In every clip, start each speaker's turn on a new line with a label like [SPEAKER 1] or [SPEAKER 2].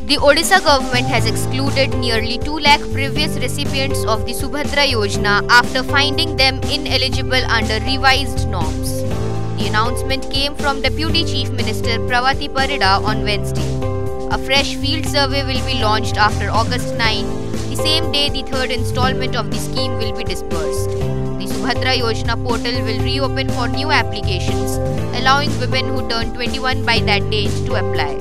[SPEAKER 1] The Odisha government has excluded nearly 2 lakh previous recipients of the Subhadra Yojana after finding them ineligible under revised norms. The announcement came from Deputy Chief Minister Pravati Parida on Wednesday. A fresh field survey will be launched after August 9. The same day, the third installment of the scheme will be disbursed. The Subhadra Yojana portal will reopen for new applications, allowing women who turn 21 by that date to apply.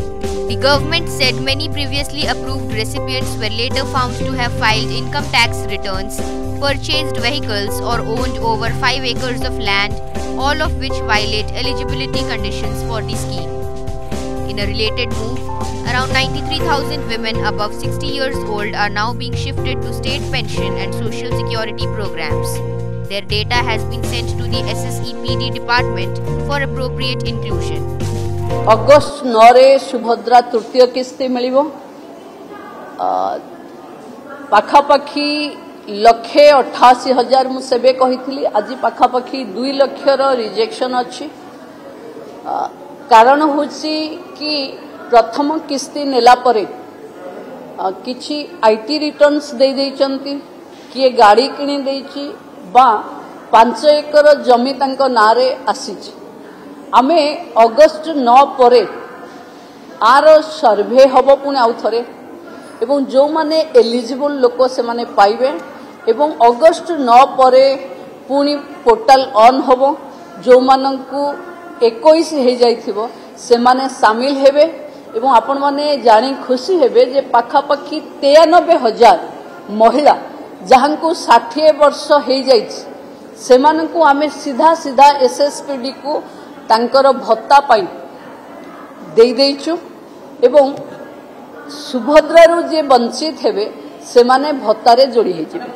[SPEAKER 1] The government said many previously approved recipients were later found to have filed income tax returns, purchased vehicles or owned over 5 acres of land, all of which violate eligibility conditions for the scheme. In a related move, around 93,000 women above 60 years old are now being shifted to state pension and social security programs. Their data has been sent to the SSEPD department for appropriate inclusion.
[SPEAKER 2] August 9 रे सुभद्रा तृतीय किस्ती मिलिबो पाखापाखी 1,88,000 मु सेबे कहिथिली आज पाखापाखी 2 लाख रो rejection अछि। कारण होछि कि प्रथम किस्ती नेला परे किछि आईटी रिटर्न्स दे दैचंती किए गाड़ी किनि दैछि बा 5 एकर जमी तांको नारे आसीछि। आमे अगस्ट 9 परे आर सर्वे हबो पुणी आउ थरे एवं जो माने एलिजिबल लोक से माने पाइबे एवं अगस्ट 9 परे पुणी पोर्टल ऑन हबो जो मानंकु 21 हे जाइथिबो से माने शामिल हेबे एवं आपण माने जानी खुशी हेबे जे पाखापाखी 93,000 महिला जहांकु 60 वर्ष हे जाइछि से मानंकु आमे सीधा सीधा एसएसपीडी को तांकर भत्ता पाई दे देइछु एवं सुभद्रारू जे वंचित हेबे से माने भत्तारे जोड़ी हे जिबे।